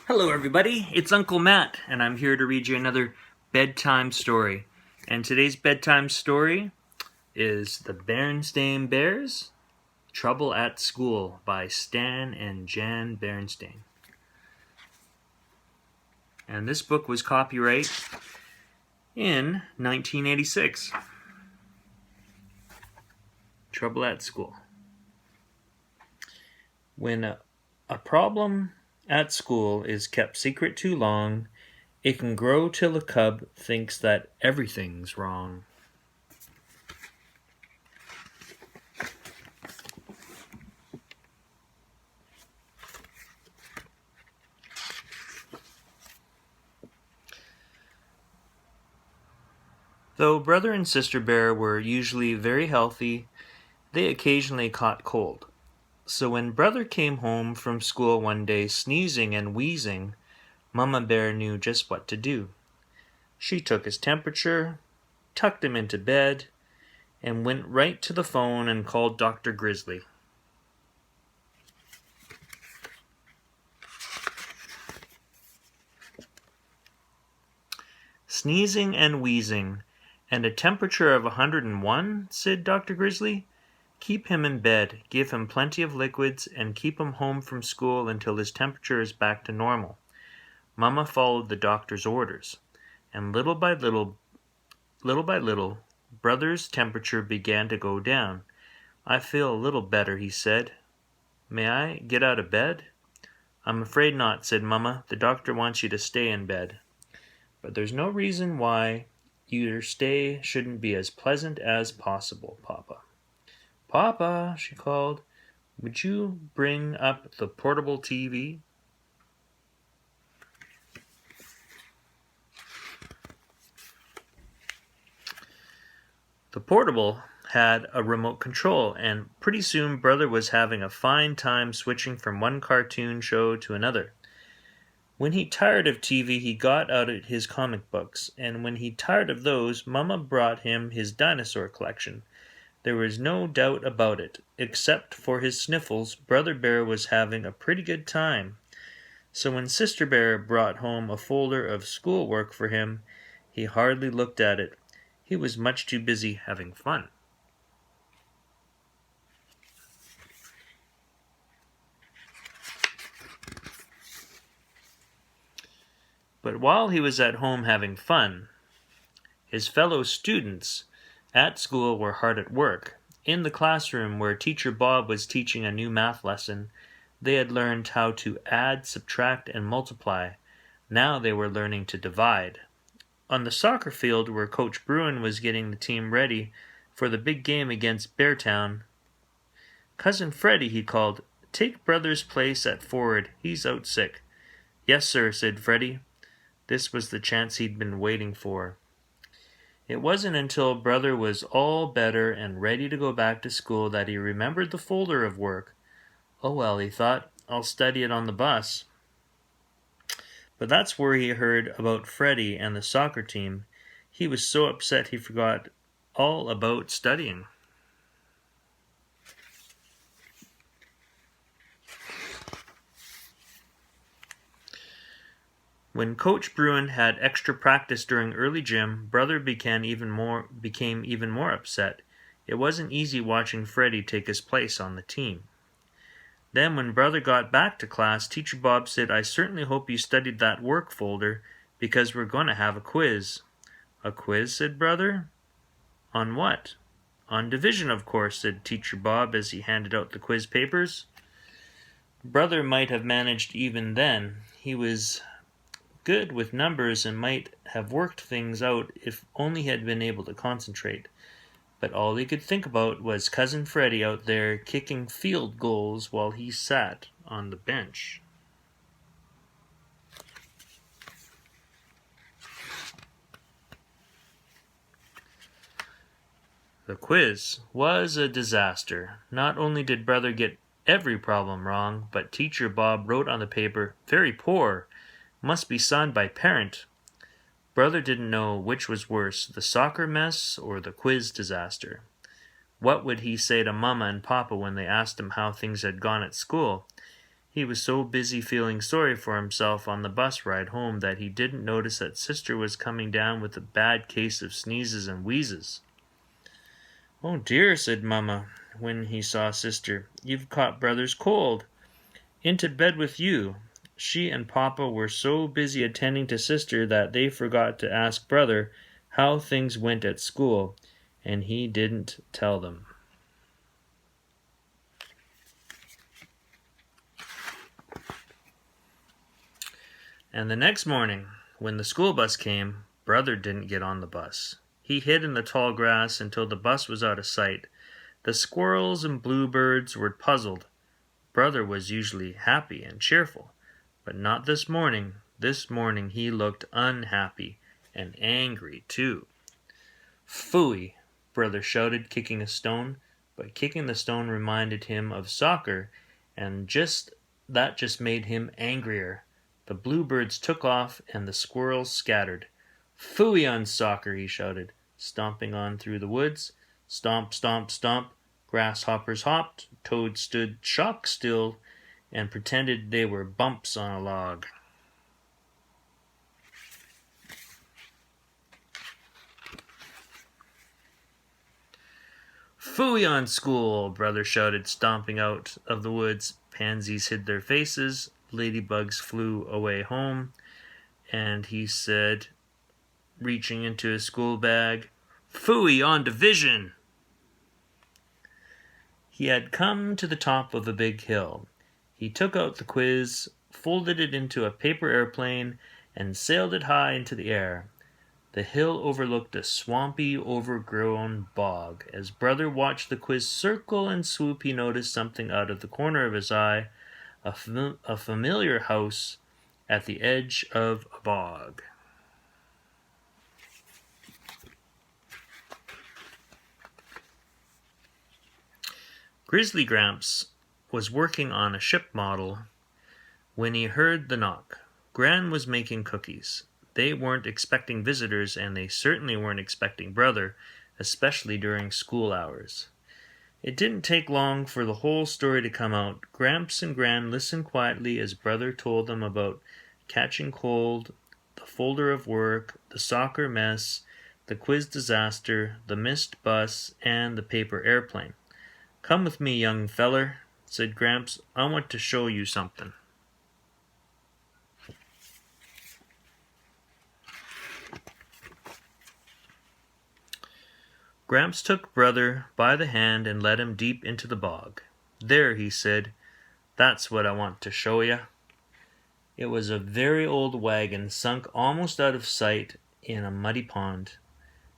Hello everybody, it's Uncle Matt, and I'm here to read you another bedtime story. And today's bedtime story is The Berenstain Bears, Trouble at School by Stan and Jan Berenstain. And this book was copyright in 1986. Trouble at School. When a problem at school is kept secret too long, it can grow till a cub thinks that everything's wrong. Though brother and sister bear were usually very healthy, they occasionally caught cold. So when brother came home from school one day sneezing and wheezing, Mama Bear knew just what to do. She took his temperature, tucked him into bed, and went right to the phone and called Dr. Grizzly. Sneezing and wheezing, and a temperature of 101, said Dr. Grizzly. Keep him in bed, give him plenty of liquids, and keep him home from school until his temperature is back to normal. Mama followed the doctor's orders, and little by little, brother's temperature began to go down. I feel a little better, he said. May I get out of bed? I'm afraid not, said Mama. The doctor wants you to stay in bed. But there's no reason why your stay shouldn't be as pleasant as possible, Papa. Papa, she called, would you bring up the portable TV? The portable had a remote control, and pretty soon Brother was having a fine time switching from one cartoon show to another. When he tired of TV, he got out his comic books, and when he tired of those, Mama brought him his dinosaur collection. There was no doubt about it. Except for his sniffles, Brother Bear was having a pretty good time. So when Sister Bear brought home a folder of schoolwork for him, he hardly looked at it. He was much too busy having fun. But while he was at home having fun, his fellow students at school were hard at work. In the classroom where Teacher Bob was teaching a new math lesson, they had learned how to add, subtract, and multiply. Now they were learning to divide. On the soccer field where Coach Bruin was getting the team ready for the big game against Beartown, Cousin Freddie, he called, take Brother's place at forward. He's out sick. Yes, sir, said Freddie. This was the chance he'd been waiting for. It wasn't until Brother was all better and ready to go back to school that he remembered the folder of work. Oh well, he thought, I'll study it on the bus. But that's where he heard about Freddie and the soccer team. He was so upset he forgot all about studying. When Coach Bruin had extra practice during early gym, Brother became even more upset. It wasn't easy watching Freddie take his place on the team. Then when Brother got back to class, Teacher Bob said, I certainly hope you studied that work folder, because we're going to have a quiz. A quiz, said Brother. On what? On division, of course, said Teacher Bob as he handed out the quiz papers. Brother might have managed even then. He was good with numbers and might have worked things out if only he had been able to concentrate. But all he could think about was Cousin Freddie out there kicking field goals while he sat on the bench. The quiz was a disaster. Not only did Brother get every problem wrong, but Teacher Bob wrote on the paper, very poor, must be signed by parent. Brother didn't know which was worse, the soccer mess or the quiz disaster. What would he say to Mama and Papa when they asked him how things had gone at school? He was so busy feeling sorry for himself on the bus ride home that he didn't notice that sister was coming down with a bad case of sneezes and wheezes. "Oh dear," said Mamma when he saw sister. "You've caught brother's cold. Into bed with you." She and Papa were so busy attending to sister that they forgot to ask brother how things went at school, and he didn't tell them. And the next morning, when the school bus came, brother didn't get on the bus. He hid in the tall grass until the bus was out of sight. The squirrels and bluebirds were puzzled. Brother was usually happy and cheerful, but not this morning. This morning he looked unhappy and angry too. "Phooey!" brother shouted, kicking a stone, but kicking the stone reminded him of soccer, and that just made him angrier. The bluebirds took off and the squirrels scattered. "Phooey on soccer!" he shouted, stomping on through the woods. Stomp, stomp, stomp. Grasshoppers hopped, toads stood shock still, and pretended they were bumps on a log. "Phooey on school!" brother shouted, stomping out of the woods. Pansies hid their faces, ladybugs flew away home, and he said, reaching into his school bag, "Phooey on division!" He had come to the top of a big hill. He took out the quiz, folded it into a paper airplane, and sailed it high into the air. The hill overlooked a swampy, overgrown bog. As brother watched the quiz circle and swoop, he noticed something out of the corner of his eye, a familiar house at the edge of a bog. Grizzly Gramps was working on a ship model when he heard the knock. Gran was making cookies. They weren't expecting visitors, and they certainly weren't expecting brother, especially during school hours. It didn't take long for the whole story to come out. Gramps and Gran listened quietly as brother told them about catching cold, the folder of work, the soccer mess, the quiz disaster, the missed bus, and the paper airplane. "Come with me, young feller," said Gramps. "I want to show you something." Gramps took brother by the hand and led him deep into the bog. "There," he said, "that's what I want to show you." It was a very old wagon sunk almost out of sight in a muddy pond.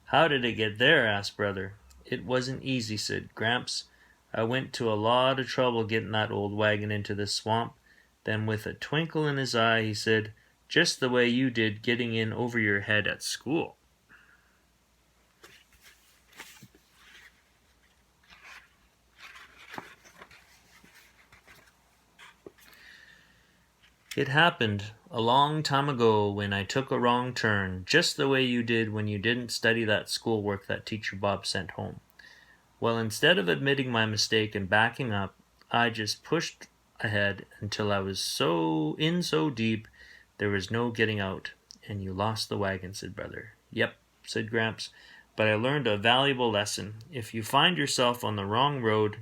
"How did it get there?" asked brother. "It wasn't easy," said Gramps. "I went to a lot of trouble getting that old wagon into this swamp." Then with a twinkle in his eye, he said, "Just the way you did getting in over your head at school." "It happened a long time ago when I took a wrong turn, just the way you did when you didn't study that schoolwork that Teacher Bob sent home. Well, instead of admitting my mistake and backing up, I just pushed ahead until I was so deep there was no getting out, and you lost the wagon," said brother. "Yep," said Gramps, "but I learned a valuable lesson. If you find yourself on the wrong road,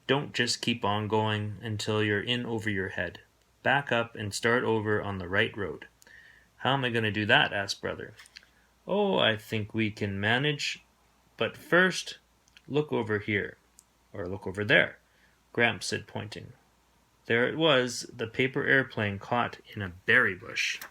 don't just keep on going until you're in over your head. Back up and start over on the right road." "How am I going to do that?" asked brother. "Oh, I think we can manage, but first, look over here, or look over there," Gramps said, pointing. There it was, the paper airplane caught in a berry bush.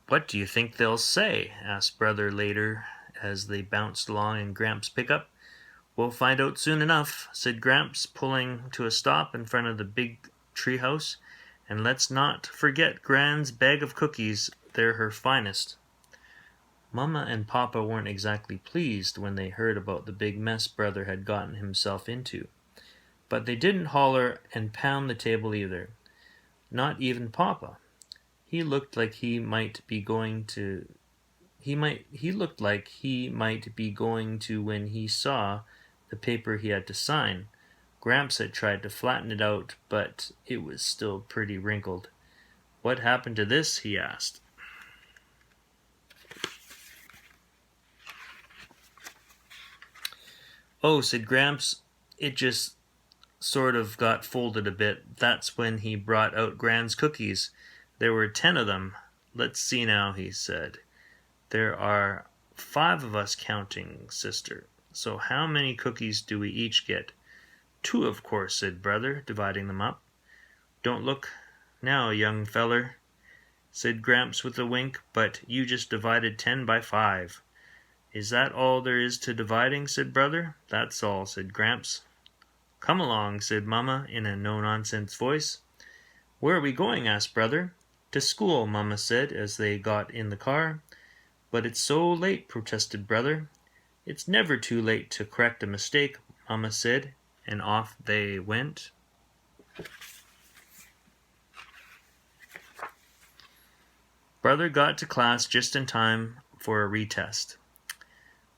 "What do you think they'll say?" asked brother later as they bounced along in Gramps' pickup. "We'll find out soon enough," said Gramps, pulling to a stop in front of the big treehouse. "And let's not forget Gran's bag of cookies. They're her finest." Mama and Papa weren't exactly pleased when they heard about the big mess brother had gotten himself into. But they didn't holler and pound the table either. Not even Papa. He looked like he he looked like he might be going to when he saw the paper he had to sign. Gramps had tried to flatten it out, but it was still pretty wrinkled. "What happened to this?" he asked. "Oh," said Gramps, "it just sort of got folded a bit." That's when he brought out Grans Cookies. There were 10 of them. "Let's see now," he said. "There are 5 of us counting, sister. So how many cookies do we each get?" "2, of course," said brother, dividing them up. "Don't look now, young feller," said Gramps with a wink, "but you just divided 10 by 5. "Is that all there is to dividing?" said brother. "That's all," said Gramps. "Come along," said Mamma in a no-nonsense voice. "Where are we going?" asked brother. "To school," Mamma said as they got in the car. "But it's so late," protested brother. "It's never too late to correct a mistake," Mamma said, and off they went. Brother got to class just in time for a retest.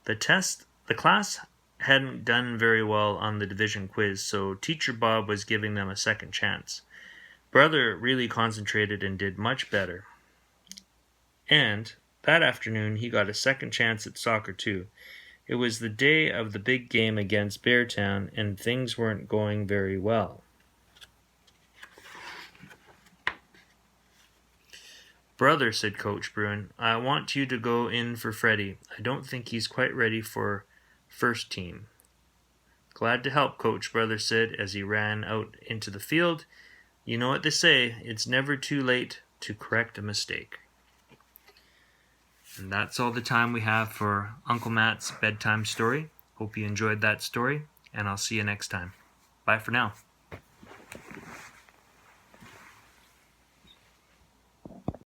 The class hadn't done very well on the division quiz, so Teacher Bob was giving them a second chance. Brother really concentrated and did much better. And that afternoon he got a second chance at soccer too. It was the day of the big game against Beartown, and things weren't going very well. "Brother," said Coach Bruin, "I want you to go in for Freddie. I don't think he's quite ready for first team." "Glad to help, Coach," brother said as he ran out into the field. "You know what they say, it's never too late to correct a mistake." And that's all the time we have for Uncle Matt's bedtime story. Hope you enjoyed that story, and I'll see you next time. Bye for now.